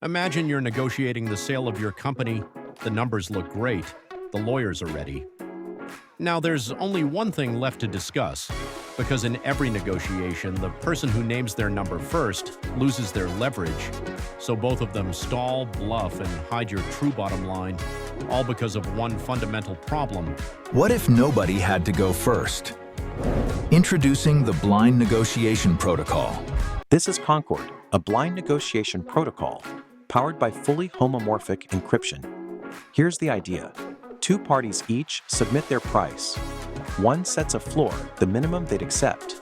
Imagine you're negotiating the sale of your company. The numbers look great. The lawyers are ready. Now, there's only one thing left to discuss, because in every negotiation, the person who names their number first loses their leverage. So both of them stall, bluff, and hide your true bottom line, all because of one fundamental problem. What if nobody had to go first? Introducing the Blind Negotiation Protocol. This is Concord, a blind negotiation protocol powered by fully homomorphic encryption. Here's the idea. Two parties each submit their price. One sets a floor, the minimum they'd accept.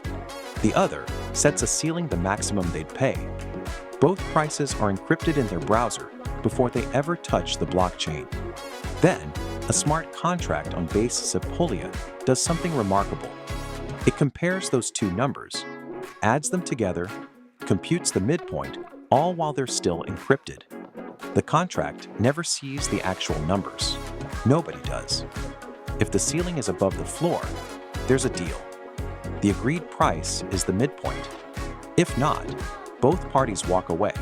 The other sets a ceiling, the maximum they'd pay. Both prices are encrypted in their browser before they ever touch the blockchain. Then, a smart contract on basis of Polia does something remarkable. It compares those two numbers, adds them together, computes the midpoint, all while they're still encrypted. The contract never sees the actual numbers. Nobody does. If the ceiling is above the floor, there's a deal. The agreed price is the midpoint. If not, both parties walk away,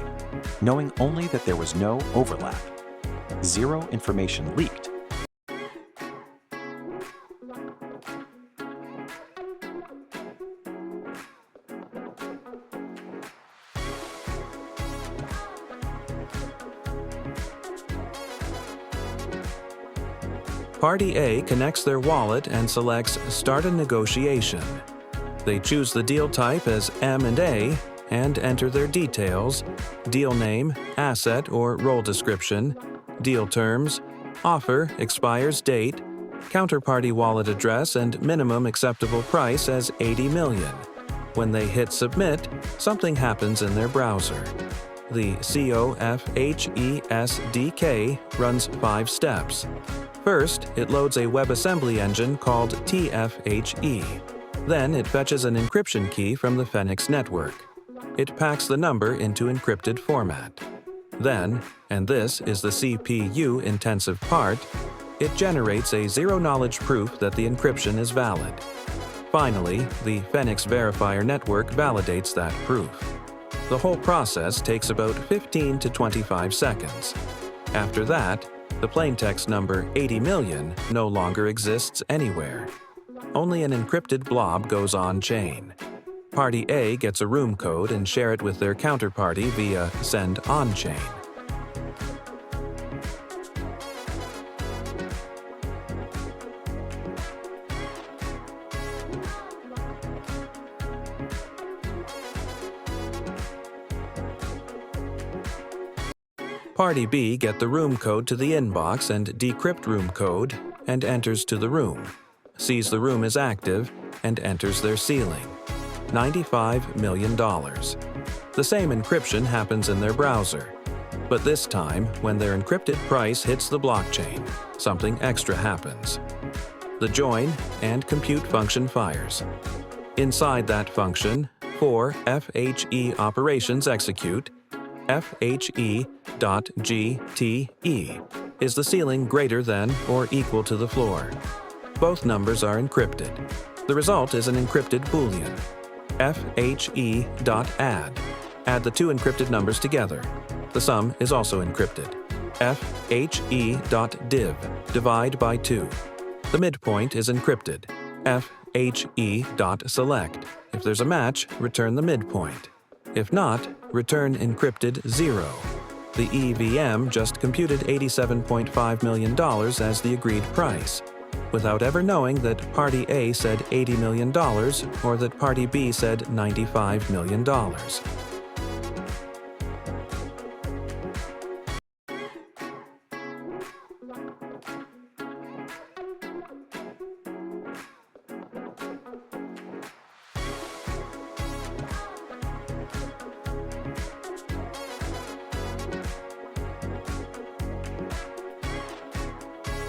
knowing only that there was no overlap. Zero information leaked. Party A connects their wallet and selects Start a Negotiation. They choose the deal type as M&A and enter their details: deal name, asset or role description, deal terms, offer, expires date, counterparty wallet address, and minimum acceptable price as 80 million. When they hit Submit, something happens in their browser. The COFHESDK runs 5 steps. First, it loads a WebAssembly engine called TFHE. Then it fetches an encryption key from the Phoenix network. It packs the number into encrypted format. Then, and this is the CPU-intensive part, it generates a zero-knowledge proof that the encryption is valid. Finally, the Phoenix verifier network validates that proof. The whole process takes about 15 to 25 seconds. After that, the plaintext number 80 million no longer exists anywhere. Only an encrypted blob goes on-chain. Party A gets a room code and share it with their counterparty via send on-chain. Party B get the room code to the inbox and decrypt room code and enters to the room, sees the room is active, and enters their ceiling, $95 million. The same encryption happens in their browser. But this time, when their encrypted price hits the blockchain, something extra happens. The join and compute function fires. Inside that function, 4 FHE operations execute. FHE.GTE is the ceiling greater than or equal to the floor. Both numbers are encrypted. The result is an encrypted Boolean. FHE.add. Add the two encrypted numbers together. The sum is also encrypted. FHE.div. Divide by 2. The midpoint is encrypted. FHE.select. If there's a match, return the midpoint. If not, return encrypted 0. The EVM just computed $87.5 million as the agreed price, without ever knowing that Party A said $80 million or that Party B said $95 million.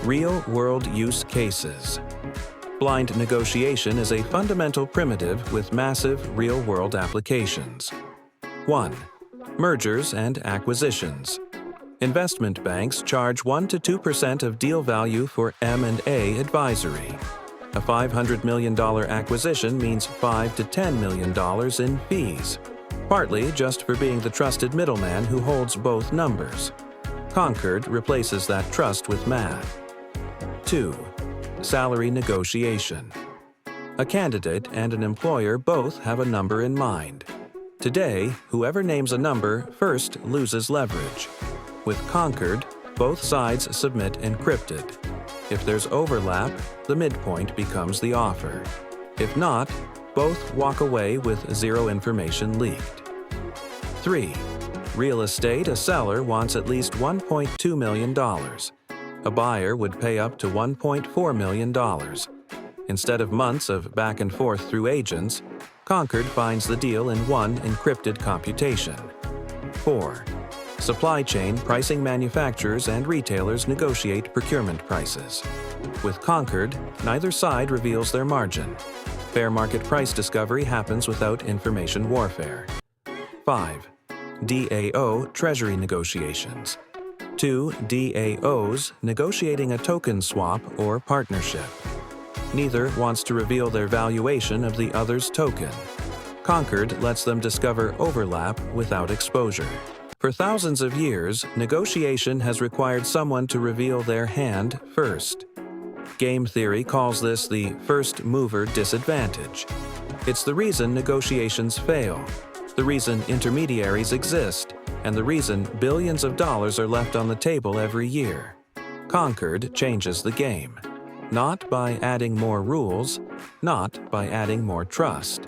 Real-world use cases. Blind negotiation is a fundamental primitive with massive real-world applications. 1. Mergers and acquisitions. Investment banks charge 1 to 2% of deal value for M&A advisory. A $500 million acquisition means $5 to $10 million in fees. partly just for being the trusted middleman who holds both numbers. Concord replaces that trust with math. 2. Salary negotiation. A candidate and an employer both have a number in mind. Today, whoever names a number first loses leverage. With Concord, both sides submit encrypted. If there's overlap, the midpoint becomes the offer. If not, both walk away with zero information leaked. 3. Real estate. A seller wants at least $1.2 million. A buyer would pay up to $1.4 million. Instead of months of back and forth through agents, Concord finds the deal in one encrypted computation. 4. Supply chain. Pricing. Manufacturers and retailers negotiate procurement prices. With Concord, neither side reveals their margin. Fair market price discovery happens without information warfare. 5. DAO. Treasury negotiations. Two DAOs negotiating a token swap or partnership. Neither wants to reveal their valuation of the other's token. Concord lets them discover overlap without exposure. For thousands of years, negotiation has required someone to reveal their hand first. Game theory calls this the first mover disadvantage. It's the reason negotiations fail, the reason intermediaries exist, and the reason billions of dollars are left on the table every year. Concord changes the game. Not by adding more rules, not by adding more trust,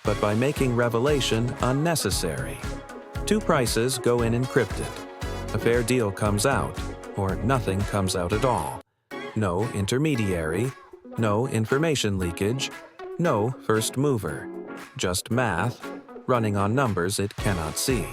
but by making revelation unnecessary. Two prices go in encrypted. A fair deal comes out, or nothing comes out at all. No intermediary, no information leakage, no first mover. Just math, running on numbers it cannot see.